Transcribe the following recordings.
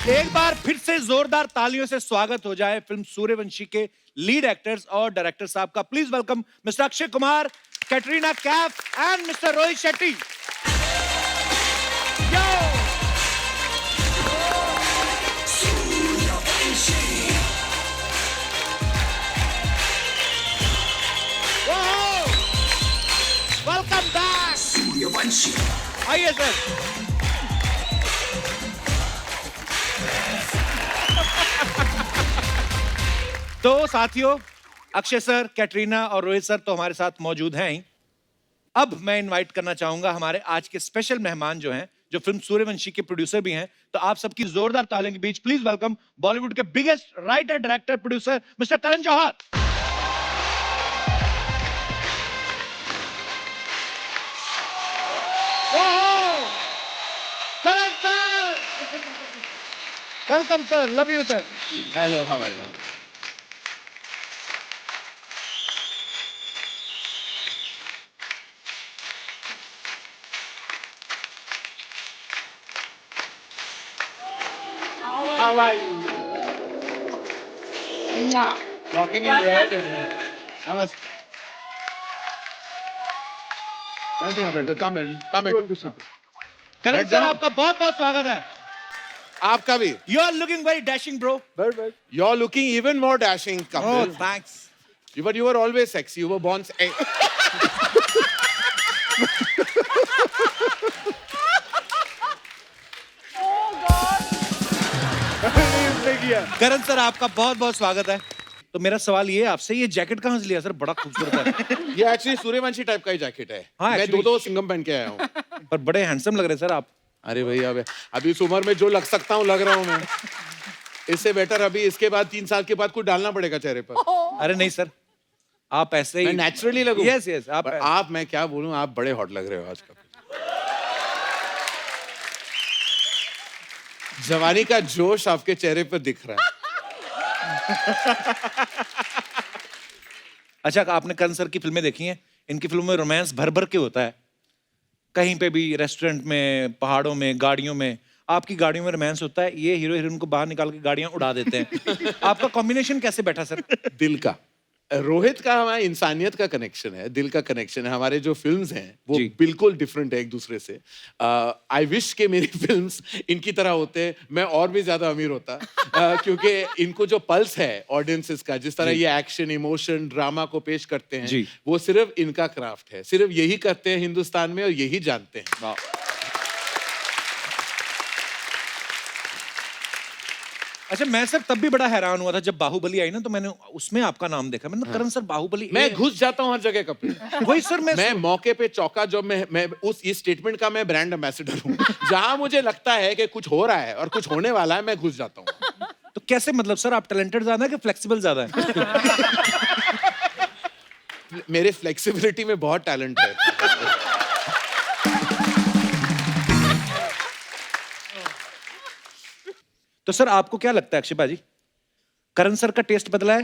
एक बार फिर से जोरदार तालियों से स्वागत हो जाए फिल्म सूर्यवंशी के लीड एक्टर्स और डायरेक्टर साहब का। Please welcome mister Akshay Kumar, Katrina Kaif and mister Rohit Shetty. Welcome back Suryavanshi. आइए सर। तो साथियों, अक्षय सर, कैटरीना और रोहित सर तो हमारे साथ मौजूद हैं ही। अब मैं इनवाइट करना चाहूंगा हमारे आज के स्पेशल मेहमान जो हैं, जो फिल्म सूर्यवंशी के प्रोड्यूसर भी हैं। तो आप सबकी जोरदार तालियों के बीच प्लीज वेलकम बॉलीवुड के biggest writer, director, producer mister Karan Johar. Welcome sir, love you sir. Hello, how are you? How are you? Yeah. Walking in red. I was. Come in. Karan sir, आपका बहुत बहुत स्वागत है। आपका भी. You are looking very dashing, bro. You're looking even more dashing, Kapil. Oh, thanks. But you were always sexy. You were born. Karan sir, आपका बहुत बहुत स्वागत है। तो मेरा सवाल ये है आपसे, ये जैकेट कहाँ से लिया सर? बड़ा खूबसूरत है। ये एक्चुअली सूर्यवंशी टाइप का ही जैकेट है. हाँ, मैं actually. दो सिंगम पहन के आया हूँ. पर बड़े हैंडसम लग रहे हैं सर आप। अरे भैया, अभी इस उम्र में जो लग सकता हूँ लग रहा हूँ मैं. इससे बेटर अभी इसके बाद 3 साल के बाद कुछ डालना पड़ेगा चेहरे पर. अरे नहीं सर, आप ऐसे ही मैं नेचुरली लगूं. यस यस, आप मैं क्या बोलूं, आप बड़े हॉट लग रहे हो आजकल. जवानी का जोश आपके चेहरे पर दिख रहा है. अच्छा, आपने करण सर की फिल्में देखी हैं? इनकी फिल्मों में रोमांस भर भर के होता है। कहीं पे भी, रेस्टोरेंट में, पहाड़ों में, गाड़ियों में। आपकी गाड़ियों में रोमांस होता है, ये हीरो हीरोइन को बाहर निकाल के गाड़ियां उड़ा देते हैं। आपका कॉम्बिनेशन कैसे बैठा सर? दिल का. रोहित का हमारा इंसानियत का कनेक्शन है, दिल का कनेक्शन है. हमारे जो फिल्म्स हैं वो बिल्कुल डिफरेंट है एक दूसरे से. आई विश के मेरी फिल्म्स इनकी तरह होते, मैं और भी ज्यादा अमीर होता. क्योंकि इनको जो पल्स है ऑडियंसेस का, जिस तरह ये एक्शन, इमोशन, ड्रामा को पेश करते हैं, वो सिर्फ इनका क्राफ्ट है. सिर्फ यही करते हैं हिंदुस्तान में और यही जानते हैं. अच्छा, मैं सर तब भी बड़ा हैरान हुआ था जब बाहुबली आई ना, तो मैंने उसमें आपका नाम देखा। मैंने करण सर बाहुबली। मैं घुस जाता हूँ हर जगह कपिल. वही सर, मैं मौके पे चौका. जब मैं इस स्टेटमेंट का मैं ब्रांड एम्बेसडर हूँ. जहां मुझे लगता है कि कुछ हो रहा है और कुछ होने वाला है, मैं घुस जाता हूँ. तो कैसे, मतलब सर आप टैलेंटेड ज्यादा है कि फ्लेक्सिबल ज्यादा है? मेरे फ्लेक्सिबिलिटी में बहुत टैलेंट है. तो सर आपको क्या लगता है अक्षय भाजी, करण सर का टेस्ट बदला है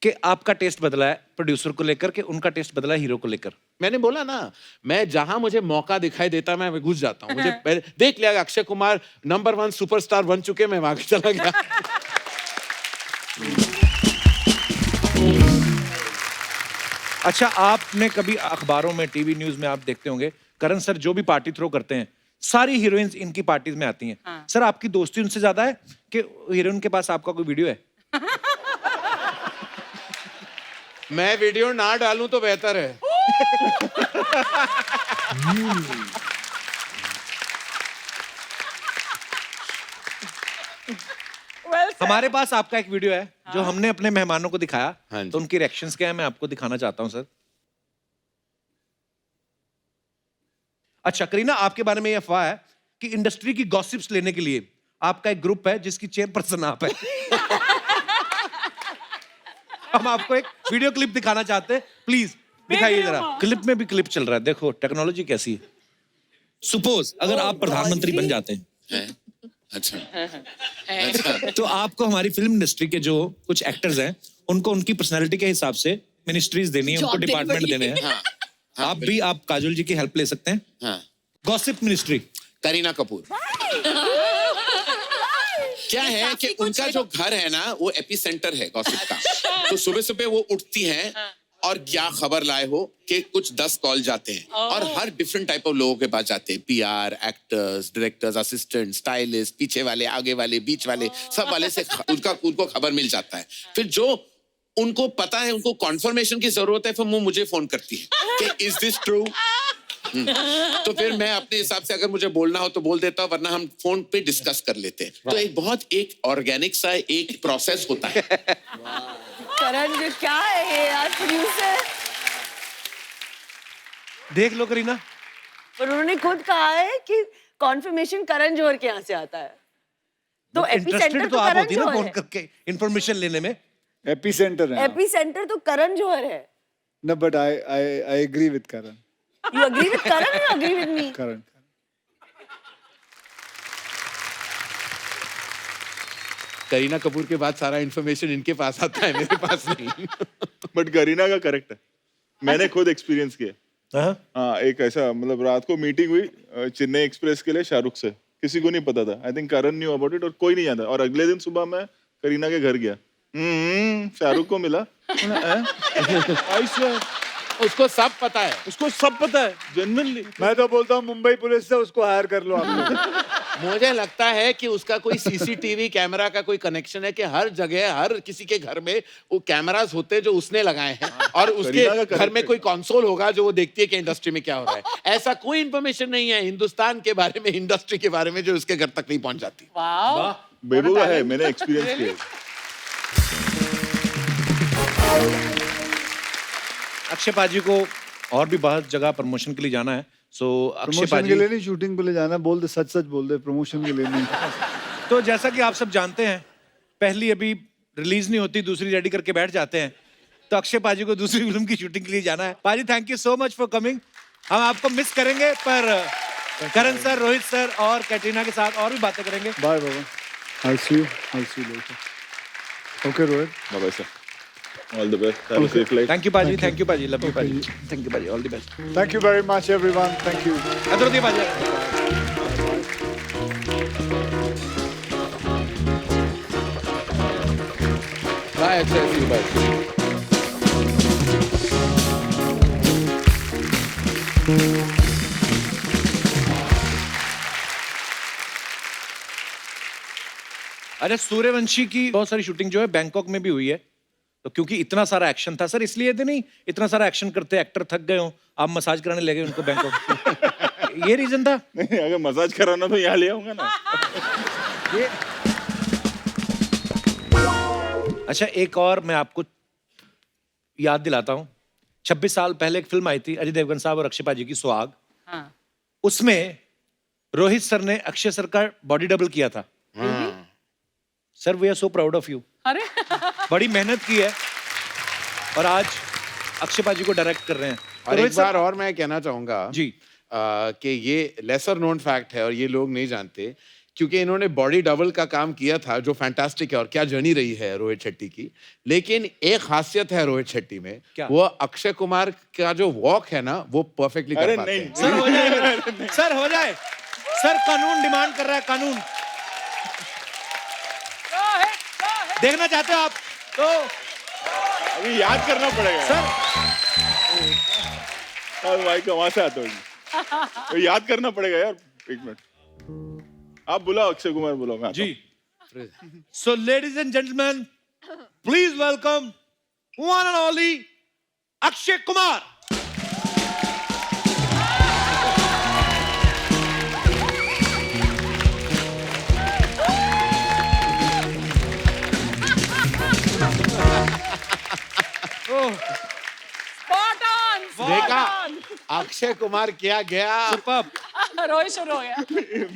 कि आपका टेस्ट बदला है प्रोड्यूसर को लेकर, के उनका टेस्ट बदला है हीरो को लेकर? मैंने बोला ना, मैं जहां मुझे मौका दिखाई देता मैं घुस जाता हूं. मुझे देख लिया अक्षय कुमार नंबर 1 सुपरस्टार बन चुके, मैं वहां चला गया. अच्छा, आपने कभी अखबारों में, टीवी न्यूज में आप देखते होंगे, करण सर जो भी पार्टी थ्रो करते हैं, सारी हीरोइंस इनकी पार्टीज में आती हैं. हाँ. सर आपकी दोस्ती उनसे ज्यादा है कि हीरोइन के पास आपका कोई वीडियो है? मैं वीडियो ना डालूं तो बेहतर है. हमारे पास आपका एक वीडियो है जो हमने अपने मेहमानों को दिखाया. तो उनकी रिएक्शंस क्या है, मैं आपको दिखाना चाहता हूं सर. अच्छा करीना, आपके बारे में ये अफवाह है कि इंडस्ट्री की गॉसिप्स लेने के लिए आपका एक ग्रुप है जिसकी चेयरपर्सन आप है. हम आपको एक वीडियो क्लिप दिखाना चाहते हैं, प्लीज दिखाइए जरा. क्लिप में भी क्लिप चल रहा है, देखो टेक्नोलॉजी कैसी है. सपोज अगर आप प्रधानमंत्री बन जाते हैं, अच्छा, तो आपको हमारी फिल्म इंडस्ट्री के जो कुछ एक्टर्स हैं उनको उनकी पर्सनैलिटी के हिसाब से मिनिस्ट्रीज देनी है, उनको डिपार्टमेंट देने हैं. आप काजोल जी की हेल्प ले सकते हैं. Gossip ministry. करीना कपूर. क्या है कि उनका जो घर है ना वो एपिसेंटर है गॉसिप का। तो सुबह सुबह वो उठती हैं और क्या खबर लाए हो कि कुछ 10 कॉल जाते हैं और हर डिफरेंट टाइप ऑफ लोगों के पास जाते हैं, PR, actors, directors, assistant, stylist, पीछे वाले, आगे वाले, बीच वाले, सब वाले से उनको खबर मिल जाता है। फिर जो उनको पता है, उनको कॉन्फर्मेशन की जरूरत है, फिर वो मुझे फोन करती है कि इज दिस ट्रू। तो फिर मैं अपने हिसाब से अगर मुझे बोलना हो तो बोल देता हूँ, वरना हम फोन पे डिस्कस कर लेते हैं। तो एक बहुत एक ऑर्गेनिक सा एक प्रोसेस होता है। करण जी क्या है ये यार, प्रोड्यूसर। देख लो करीना, पर उन्होंने खुद कहा है कि कॉन्फर्मेशन करण जौहर के यहाँ से आता है, तो एपिसेंटर इंटरेस्टेड तो तो आप करण होती ना जौहर फोन है। करके इन्फॉर्मेशन लेने में। एपिसेंटर है। एपिसेंटर तो करण जौहर है। No, but I agree with Karan. You agree with Karan or you agree with me? Karan. Kareena Kapoor के बाद सारा इन्फॉर्मेशन इनके पास आता है, मेरे पास नहीं। बट करीना का करेक्ट है, मैंने खुद एक्सपीरियंस किया। हाँ? हाँ, एक ऐसा मतलब रात को मीटिंग हुई चेन्नई एक्सप्रेस के लिए शाहरुख से, किसी को नहीं पता था। I think Karan knew about it और कोई नहीं जानता। और अगले दिन सुबह मैं करीना के घर गया, शाहरुख को मिला। I swear, उसको सब पता है। उसको सब पता है जेन्युइनली। मैं तो बोलता हूँ मुंबई पुलिस से उसको हायर कर लो आप लोग। मुझे लगता है कि उसका कोई सीसीटीवी कैमरा का कोई कनेक्शन है कि हर जगह, हर किसी के घर में वो कैमरास होते हैं जो उसने लगाए हैं, और उसके करीना का घर में correct कोई कंसोल होगा जो वो देखती है कि इंडस्ट्री में क्या हो रहा है। ऐसा कोई इंफॉर्मेशन नहीं है हिंदुस्तान के बारे में, इंडस्ट्री के बारे में, जो उसके घर तक नहीं पहुंच जाती। वाह, बेबू का है, मैंने एक्सपीरियंस किया। अक्षय पाजी को और भी बहुत जगह प्रमोशन के लिए जाना है, सो अक्षय प्रमोशन पाजी के लिए नहीं, शूटिंग के लिए जाना। बोल दे, सच सच बोल दे, प्रमोशन के लिए नहीं। तो जैसा कि आप सब जानते हैं, पहली अभी रिलीज नहीं होती, दूसरी रेडी करके बैठ जाते हैं। तो अक्षय पाजी को दूसरी फिल्म की शूटिंग के लिए जाना है। पाजी, thank you so much for coming. हम आपको मिस करेंगे, पर करण सर, रोहित सर और कैटरीना के साथ और भी बातें करेंगे। बाय बाबा, I'll see you later. Okay, Rohit. Bye sir, all the best, have a safe life. Thank you पाजी, थैंक यू पाजी, लव यू पाजी, थैंक यू पाजी, all the best. Thank you very much, everyone. Thank you. अदरती पाजी। Bye Akshay, bye. अरे, सूर्यवंशी की बहुत सारी शूटिंग जो है बैंकॉक में भी हुई है। तो क्योंकि इतना सारा एक्शन था सर, इसलिए तो नहीं, इतना सारा एक्शन करते एक्टर थक गए हो, आप मसाज कराने लगे उनको बैंकॉक। ये रीजन था? नहीं, अगर मसाज कराना तो यहाँ ले आऊंगा ना। ये अच्छा, एक और मैं आपको याद दिलाता हूँ। 26 साल पहले एक फिल्म आई थी अजय देवगन साहब और अक्षय पाजी की, सुहाग। हाँ। उसमें रोहित सर ने अक्षय सर का बॉडी डबल किया था। Sir, we are so proud of you. अरे बड़ी मेहनत की है और आज अक्षय पाजी को डायरेक्ट कर रहे हैं। तो और रोहित एक सर- बार और मैं कहना चाहूंगा जी, कि ये लेसर नोन फैक्ट है और ये लोग नहीं जानते, क्योंकि इन्होंने बॉडी डबल का काम किया था, जो फैंटास्टिक है और क्या जर्नी रही है रोहित शेट्टी की। लेकिन एक खासियत है रोहित शेट्टी में, क्या? वो अक्षय कुमार का जो वॉक है ना, वो परफेक्टली कर अरे पाते नहीं, हैं। सर हो जाए, सर हो जाए, सर कानून डिमांड कर रहा है, कानून। देखना चाहते हो आप तो अभी याद करना पड़ेगा सर, यार। भाई कहाँ से आता हूँ, तो याद करना पड़ेगा यार। एक मिनट, आप बुलाओ, अक्षय कुमार बुलाओ, मैं आता हूँ। जी। So ladies and gentleman, please welcome one and only Akshay Kumar. Spot on, spot देखा on। अक्षय कुमार क्या गया, सुपर्ब। रोहित शुरू हो गया।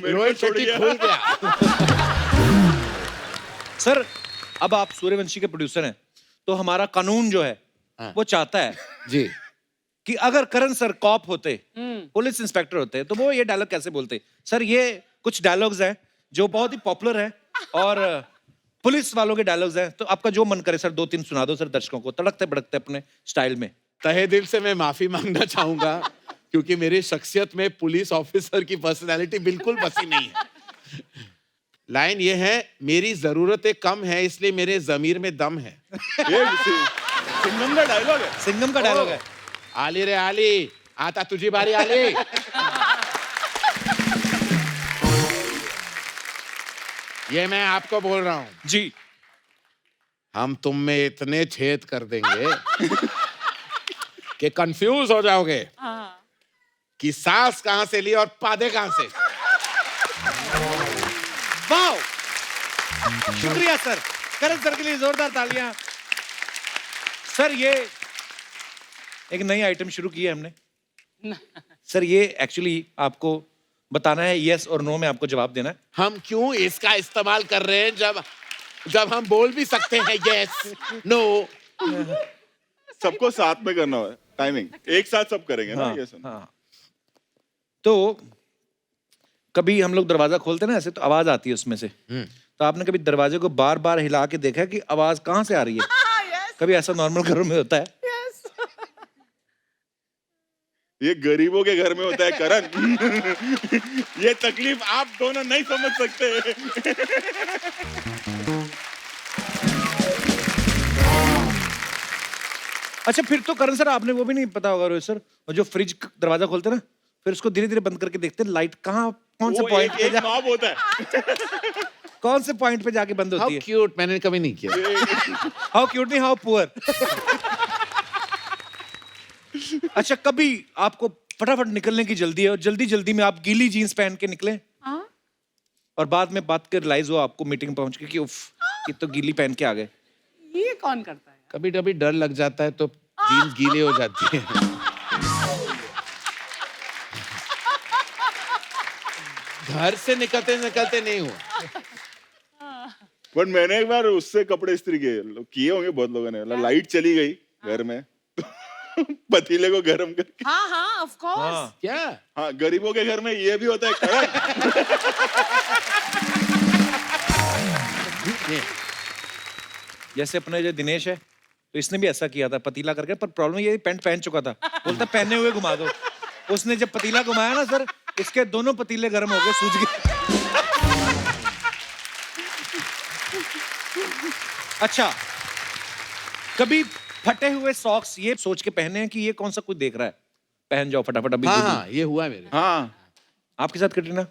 रोहित शेट्टी खुल गया। सर, अब आप सूर्यवंशी के प्रोड्यूसर हैं, तो हमारा कानून जो है वो चाहता है जी, कि अगर करण सर कॉप होते, पुलिस इंस्पेक्टर होते, तो वो ये डायलॉग कैसे बोलते? सर, ये कुछ डायलॉग्स हैं जो बहुत ही पॉपुलर हैं और पुलिस वालों के डायलॉग्स हैं। तो आपका जो मन करे सर, 2-3 सुना दो सर दर्शकों को, तड़कते भड़कते अपने स्टाइल में। तहे दिल से मैं माफी मांगना चाहूंगा, क्योंकि मेरी शख्सियत में पुलिस ऑफिसर की पर्सनालिटी बिल्कुल बसी नहीं है। लाइन ये है, मेरी जरूरतें कम है इसलिए मेरे जमीर में दम है। ये सिंघम का डायलॉग है। सिंघम का डायलॉग है। आली रे आली, आता तुझी बारी आली। ये मैं आपको बोल रहा हूं जी। हम तुम में इतने छेद कर देंगे कि कंफ्यूज हो जाओगे कि सांस कहां से ली और पादे कहां से। वाह, शुक्रिया सर। करण सर के लिए जोरदार तालियां। सर ये एक नई आइटम शुरू की है हमने। सर ये एक्चुअली आपको बताना है, यस और नो में आपको जवाब देना है। हम क्यों इसका इस्तेमाल कर रहे हैं जब हम बोल भी सकते हैं यस नो। सबको साथ में करना है, टाइमिंग एक साथ सब करेंगे ना। ये सुन। हाँ। तो कभी हम लोग दरवाजा खोलते हैं ना ऐसे, तो आवाज आती है उसमें से। तो आपने कभी दरवाजे को बार बार हिला के देखा है कि आवाज कहां से आ रही है? कभी ऐसा नॉर्मल घरों में होता है? ये गरीबों के घर में होता है करण। ये तकलीफ आप दोनों नहीं समझ सकते। अच्छा, फिर तो करण सर आपने वो भी नहीं पता होगा रोहित सर, वो जो फ्रिज दरवाजा खोलते हैं ना, फिर उसको धीरे धीरे बंद करके देखते हैं लाइट कहाँ, कौन से पॉइंट पे नॉब होता है। कौन से पॉइंट पे जाके बंद होती हाउ है। क्यूट, मैंने कभी नहीं किया। हाउ क्यूट नहीं, हाउ पुअर। अच्छा, कभी आपको फटाफट निकलने की जल्दी है और जल्दी जल्दी में आप गीली जीन्स पहन के निकले और बाद में बात कर रियलाइज हो आपको मीटिंग पहुंच के कि उफ, ये तो गीली पहन के आ गए। ये कौन करता है? कभी कभी डर लग जाता है तो जीन्स गीले हो जाती है। घर से निकलते निकलते नहीं हुआ। बट मैंने एक बार उससे कपड़े इस्त्री किए होंगे बहुत लोगों ने। लाइट चली गई घर में, पतीले को गर्म करके। हाँ हाँ ऑफ कोर्स। क्या? हाँ, गरीबों के घर में ये भी होता है करण। जैसे अपने जो दिनेश है, तो इसने भी ऐसा किया था, पतीला करके। पर प्रॉब्लम ये पैंट पहन चुका था, बोलता पहने हुए घुमा दो। उसने जब पतीला घुमाया ना सर, इसके दोनों पतीले गर्म हो गए, सूज गए। अच्छा, कभी फटे हुए सॉक्स ये सोच के पहने हैं कि ये कौन सा कोई देख रहा है, पहन जाओ फटाफट अभी। हाँ, ये हुआ मेरे। हाँ, आपके साथ कटरीना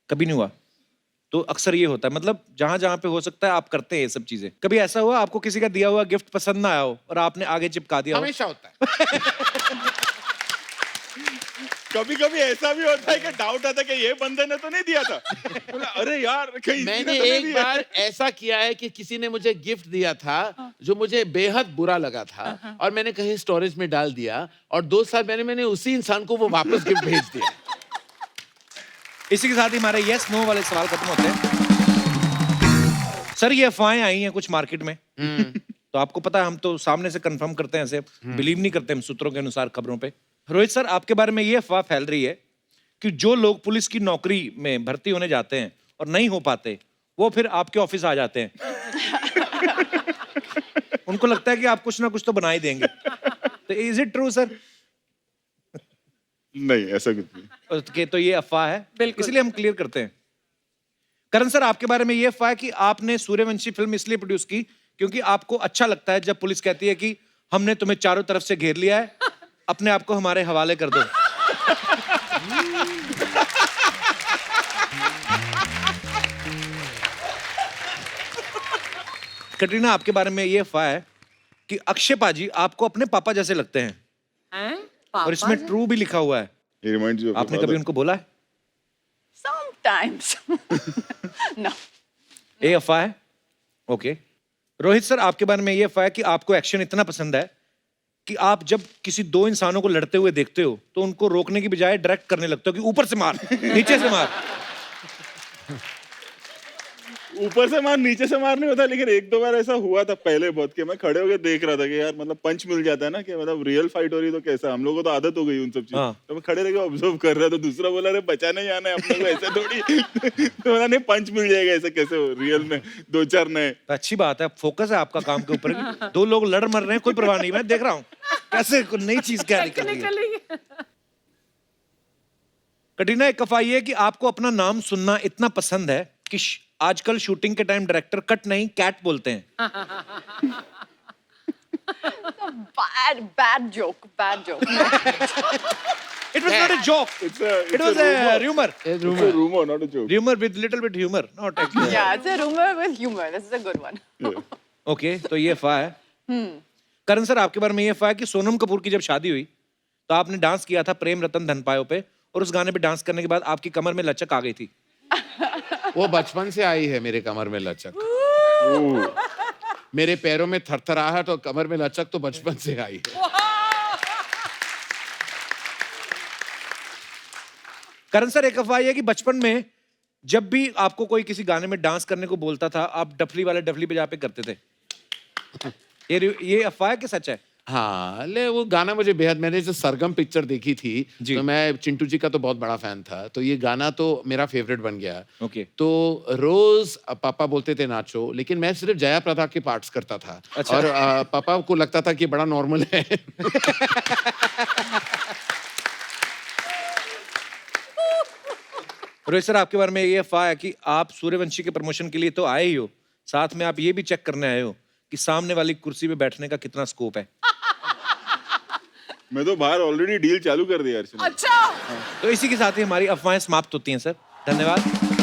कभी नहीं हुआ? तो अक्सर ये होता है, मतलब जहां जहां पे हो सकता है आप करते हैं ये सब चीजें। कभी ऐसा हुआ आपको किसी का दिया हुआ गिफ्ट पसंद ना आया हो और आपने आगे चिपका दिया हो? हमेशा होता है। कभी कभी ऐसा भी होता है कि डाउट आता है कि ये बंदे ने तो नहीं दिया था। बोला, अरे यार कहीं इसने मैंने तो नहीं एक दिया। बार ऐसा किया है कि किसी ने मुझे गिफ्ट दिया था जो मुझे बेहद बुरा लगा था और मैंने कहीं स्टोरेज में डाल दिया और 2 साल मैंने उसी इंसान को वो वापस गिफ्ट भेज दिया। इसी के साथ ही हमारे यस नो वाले सवाल खत्म होते हैं। सर ये अफवाहें आई हैं कुछ मार्केट में, तो आपको पता है हम तो सामने से कंफर्म करते हैं, ऐसे बिलीव नहीं करते हम सूत्रों के अनुसार खबरों पे। रोहित सर, आपके बारे में ये अफवाह फैल रही है कि जो लोग पुलिस की नौकरी में भर्ती होने जाते हैं और नहीं हो पाते, वो फिर आपके ऑफिस आ जाते हैं। उनको लगता है कि आप कुछ ना कुछ तो बना ही देंगे। तो इज इट ट्रू सर? नहीं, ऐसा कुछ नहीं। ओके, तो ये अफवाह है, इसलिए हम क्लियर करते हैं। करण सर, आपके बारे में ये अफवाह है कि आपने सूर्यवंशी फिल्म इसलिए प्रोड्यूस की क्योंकि आपको अच्छा लगता है जब पुलिस कहती है कि हमने तुम्हें चारों तरफ से घेर लिया है, अपने आप को हमारे हवाले कर दो। कटरीना, आपके बारे में ये अफवाह है कि अक्षय पाजी आपको अपने पापा जैसे लगते हैं, हैं? और इसमें ट्रू भी लिखा हुआ है। He reminds you of आपने your कभी father. उनको बोला है? Sometimes. No. ये अफवाह है? ओके। रोहित सर, आपके बारे में ये अफवाह है कि आपको एक्शन इतना पसंद है कि आप जब किसी 2 इंसानों को लड़ते हुए देखते हो तो उनको रोकने की बजाय डायरेक्ट करने लगते हो कि ऊपर से मार, नीचे से मार। ऊपर से मार नीचे से मार नहीं होता, लेकिन 1-2 बार ऐसा हुआ था पहले बहुत कि मैं खड़े होकर देख रहा था कि यार मतलब पंच मिल जाता है ना, कि मतलब रियल फाइट हो रही तो कैसा। हम लोगों को तो आदत हो गई उन सब चीज। हाँ। तो मैं खड़े रह के ऑब्जर्व कर रहा था, दूसरा बोला अरे बचाने ही आना है अपने को, ऐसे थोड़ी। तो बोला नहीं, पंच मिल जाएगा, ऐसे कैसे हो रियल में 2-4 नए। तो अच्छी बात है, फोकस है आपका काम के ऊपर। 2 लोग लड़ मर रहे हैं, कोई परवाह नहीं, मैं देख रहा हूँ कैसे नई चीज क्या निकल रही है। कटरीना, एक अफवाह ये है कि आपको अपना नाम सुनना इतना पसंद है कि आजकल शूटिंग के टाइम डायरेक्टर कट नहीं कैट बोलते हैं. Bad joke. It was not a joke. It was a rumor. It's a rumor, not a joke. Rumor with little bit humor, not actually. Yeah, it's a rumor with humor. This is a good one. Yeah. Okay, तो ये अफवाह है. करण sir, आपके बारे में ये अफवाह है कि सोनम कपूर की जब शादी हुई तो आपने डांस किया था प्रेम रतन धन पायो पे, और उस गाने पे डांस करने के बाद आपकी कमर में लचक आ गई थी. वो बचपन से आई है मेरे कमर में लचक. मेरे पैरों में थरथराहट और कमर में लचक तो बचपन से आई है. करण सर, एक अफवाह ये है कि बचपन में जब भी आपको कोई किसी गाने में डांस करने को बोलता था, आप डफली वाले डफली पे जाके करते थे. ये अफवाह है कि सच है? हाँ, ले वो गाना मुझे बेहद, मैंने जो सरगम पिक्चर देखी थी जी. तो मैं चिंटू जी का तो बहुत बड़ा फैन था, तो ये गाना तो मेरा फेवरेट बन गया. ओके. तो रोज पापा बोलते थे नाचो, लेकिन मैं सिर्फ जया प्रदा के पार्ट्स करता था. अच्छा. और पापा को लगता था कि बड़ा नॉर्मल है. रोहित सर, आपके बारे में ये अफवाह है कि आप सूर्यवंशी के प्रमोशन के लिए तो आए ही हो, साथ में आप ये भी चेक करने आए हो कि सामने वाली कुर्सी पे बैठने का कितना स्कोप है. मैं तो बाहर ऑलरेडी डील चालू कर दिया अर्चना. अच्छा. तो इसी के साथ ही हमारी अफवाहें समाप्त होती हैं सर. धन्यवाद.